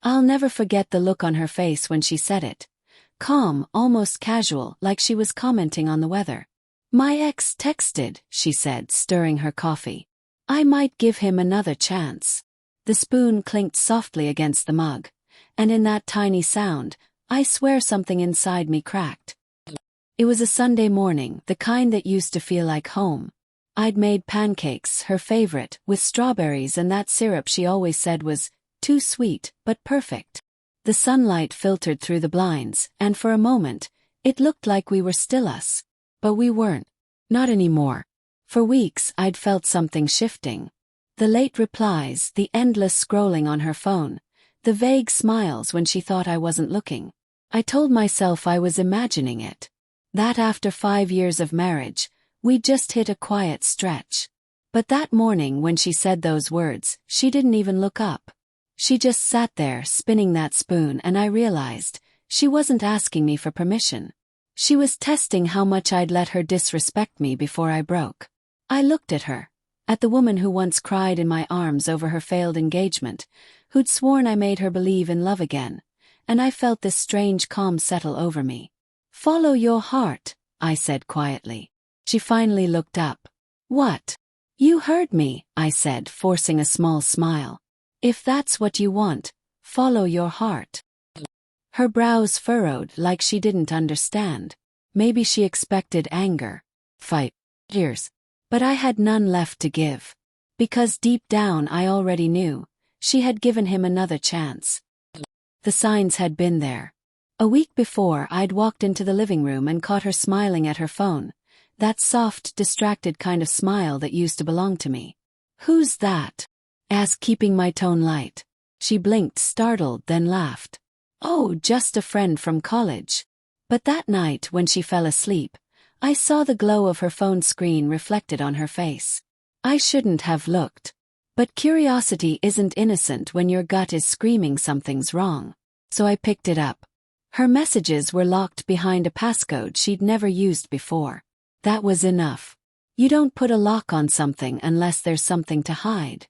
I'll never forget the look on her face when she said it. Calm, almost casual, like she was commenting on the weather. My ex texted, she said, stirring her coffee. I might give him another chance. The spoon clinked softly against the mug, and in that tiny sound, I swear something inside me cracked. It was a Sunday morning, the kind that used to feel like home. I'd made pancakes, her favorite, with strawberries and that syrup she always said was too sweet, but perfect. The sunlight filtered through the blinds, and for a moment, it looked like we were still us. But we weren't. Not anymore. For weeks I'd felt something shifting. The late replies, the endless scrolling on her phone, the vague smiles when she thought I wasn't looking. I told myself I was imagining it. That after 5 years of marriage, we'd just hit a quiet stretch. But that morning when she said those words, she didn't even look up. She just sat there spinning that spoon, and I realized she wasn't asking me for permission. She was testing how much I'd let her disrespect me before I broke. I looked at her, at the woman who once cried in my arms over her failed engagement, who'd sworn I made her believe in love again, and I felt this strange calm settle over me. Follow your heart, I said quietly. She finally looked up. What? You heard me, I said, forcing a small smile. If that's what you want, follow your heart. Her brows furrowed like she didn't understand. Maybe she expected anger, fight, tears. But I had none left to give. Because deep down I already knew, she had given him another chance. The signs had been there. A week before I'd walked into the living room and caught her smiling at her phone, that soft, distracted kind of smile that used to belong to me. Who's that? Asked, keeping my tone light. She blinked, startled, then laughed. Oh, just a friend from college. But that night when she fell asleep, I saw the glow of her phone screen reflected on her face. I shouldn't have looked. But curiosity isn't innocent when your gut is screaming something's wrong. So I picked it up. Her messages were locked behind a passcode she'd never used before. That was enough. You don't put a lock on something unless there's something to hide.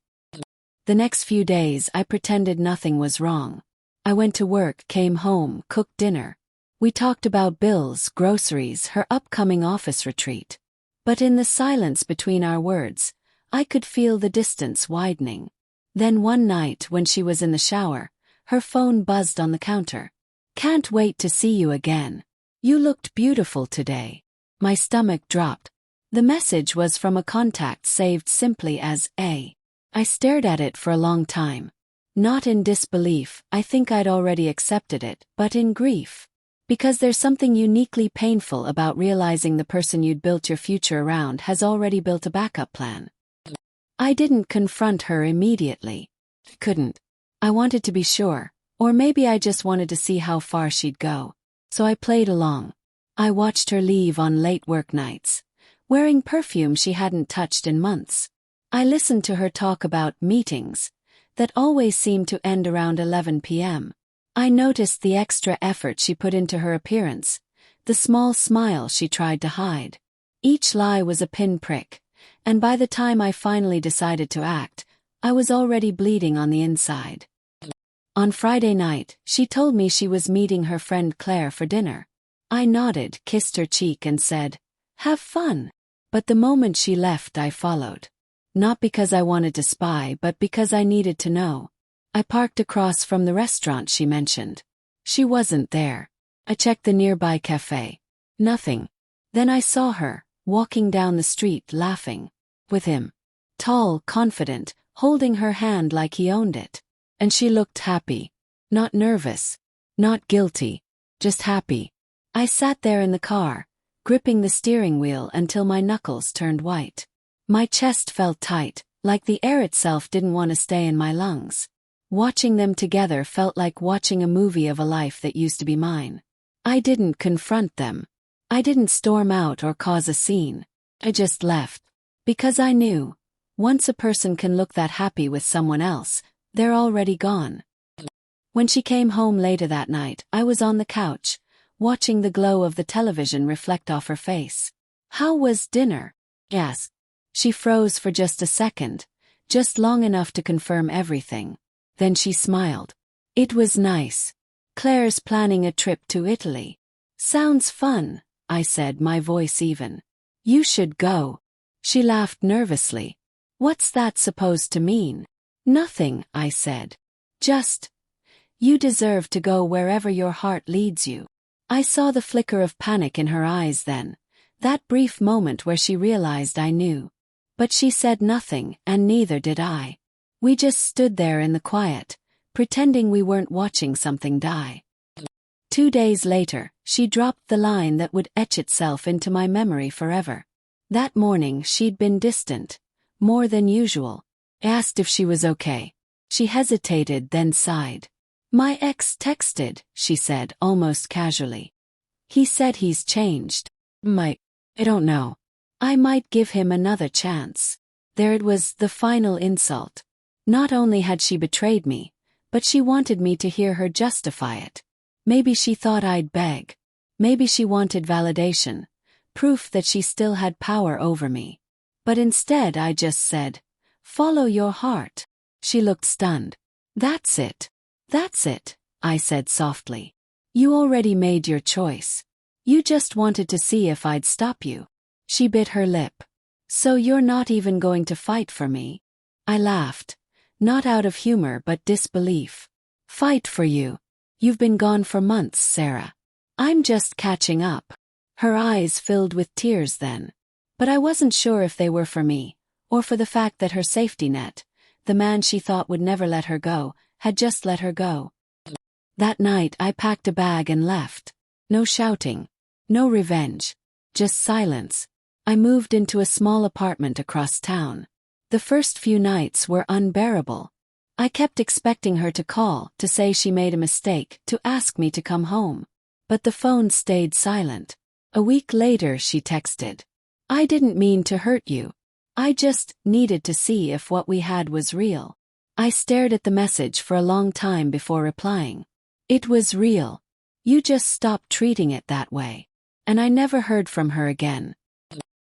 The next few days I pretended nothing was wrong. I went to work, came home, cooked dinner. We talked about bills, groceries, her upcoming office retreat. But in the silence between our words, I could feel the distance widening. Then one night when she was in the shower, her phone buzzed on the counter. Can't wait to see you again. You looked beautiful today. My stomach dropped. The message was from a contact saved simply as A. I stared at it for a long time. Not in disbelief, I think I'd already accepted it, but in grief. Because there's something uniquely painful about realizing the person you'd built your future around has already built a backup plan. I didn't confront her immediately. Couldn't. I wanted to be sure, or maybe I just wanted to see how far she'd go. So I played along. I watched her leave on late work nights, wearing perfume she hadn't touched in months. I listened to her talk about meetings that always seemed to end around 11 p.m. I noticed the extra effort she put into her appearance, the small smile she tried to hide. Each lie was a pinprick, and by the time I finally decided to act, I was already bleeding on the inside. On Friday night, she told me she was meeting her friend Claire for dinner. I nodded, kissed her cheek and said, "Have fun." But the moment she left I followed. Not because I wanted to spy, but because I needed to know. I parked across from the restaurant she mentioned. She wasn't there. I checked the nearby cafe. Nothing. Then I saw her, walking down the street laughing. With him. Tall, confident, holding her hand like he owned it. And she looked happy. Not nervous. Not guilty. Just happy. I sat there in the car, gripping the steering wheel until my knuckles turned white. My chest felt tight, like the air itself didn't want to stay in my lungs. Watching them together felt like watching a movie of a life that used to be mine. I didn't confront them. I didn't storm out or cause a scene. I just left. Because I knew, once a person can look that happy with someone else, they're already gone. When she came home later that night, I was on the couch, watching the glow of the television reflect off her face. "How was dinner?" I asked. She froze for just a second, just long enough to confirm everything. Then she smiled. It was nice. Claire's planning a trip to Italy. Sounds fun, I said, my voice even. You should go. She laughed nervously. What's that supposed to mean? Nothing, I said. Just, you deserve to go wherever your heart leads you. I saw the flicker of panic in her eyes then, that brief moment where she realized I knew. But she said nothing, and neither did I. We just stood there in the quiet, pretending we weren't watching something die. 2 days later, she dropped the line that would etch itself into my memory forever. That morning she'd been distant, more than usual. I asked if she was okay. She hesitated, then sighed. My ex texted, she said almost casually. He said he's changed. I don't know. I might give him another chance. There it was, the final insult. Not only had she betrayed me, but she wanted me to hear her justify it. Maybe she thought I'd beg. Maybe she wanted validation, proof that she still had power over me. But instead I just said, follow your heart. She looked stunned. That's it. That's it, I said softly. You already made your choice. You just wanted to see if I'd stop you. She bit her lip. So you're not even going to fight for me? I laughed, not out of humor but disbelief. Fight for you? You've been gone for months, Sarah. I'm just catching up. Her eyes filled with tears then. But I wasn't sure if they were for me, or for the fact that her safety net, the man she thought would never let her go, had just let her go. That night I packed a bag and left. No shouting. No revenge. Just silence. I moved into a small apartment across town. The first few nights were unbearable. I kept expecting her to call, to say she made a mistake, to ask me to come home. But the phone stayed silent. A week later she texted. I didn't mean to hurt you. I just needed to see if what we had was real. I stared at the message for a long time before replying. It was real. You just stopped treating it that way. And I never heard from her again.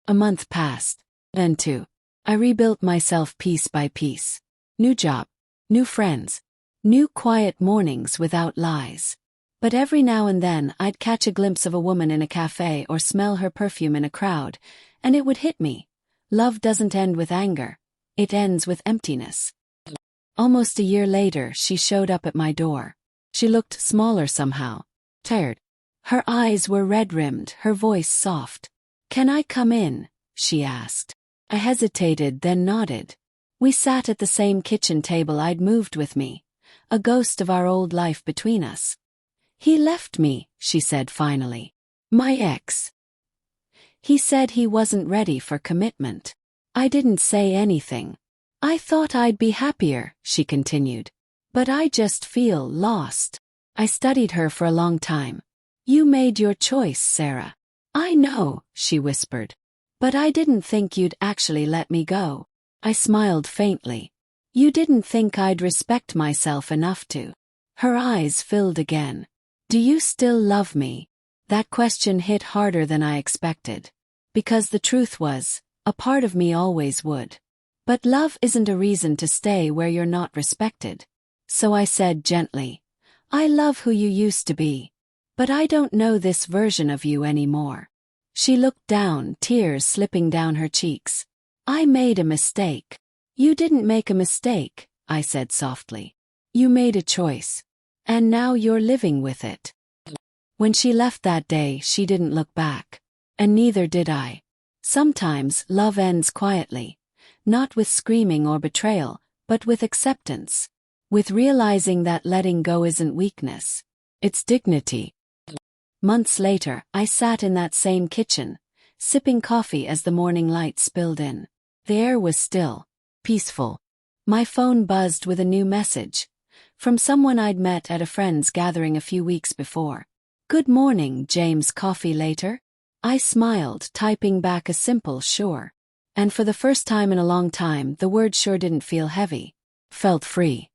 A month passed. Then two. I rebuilt myself piece by piece. New job. New friends. New quiet mornings without lies. But every now and then I'd catch a glimpse of a woman in a cafe or smell her perfume in a crowd, and it would hit me. Love doesn't end with anger. It ends with emptiness. Almost a year later she showed up at my door. She looked smaller somehow. Tired. Her eyes were red-rimmed, her voice soft. Can I come in? She asked. I hesitated, then nodded. We sat at the same kitchen table I'd moved with me, a ghost of our old life between us. He left me, she said finally. My ex. He said he wasn't ready for commitment. I didn't say anything. I thought I'd be happier, she continued. But I just feel lost. I studied her for a long time. You made your choice, Sarah. I know, she whispered. But I didn't think you'd actually let me go. I smiled faintly. You didn't think I'd respect myself enough to. Her eyes filled again. Do you still love me? That question hit harder than I expected. Because the truth was, a part of me always would. But love isn't a reason to stay where you're not respected. So I said gently, I love who you used to be. But I don't know this version of you anymore. She looked down, tears slipping down her cheeks. I made a mistake. You didn't make a mistake, I said softly. You made a choice. And now you're living with it. When she left that day, she didn't look back. And neither did I. Sometimes love ends quietly. Not with screaming or betrayal, but with acceptance. With realizing that letting go isn't weakness. It's dignity. Months later, I sat in that same kitchen, sipping coffee as the morning light spilled in. The air was still, peaceful. My phone buzzed with a new message. From someone I'd met at a friend's gathering a few weeks before. Good morning, James. Coffee later? I smiled, typing back a simple sure. And for the first time in a long time, the word sure didn't feel heavy. Felt free.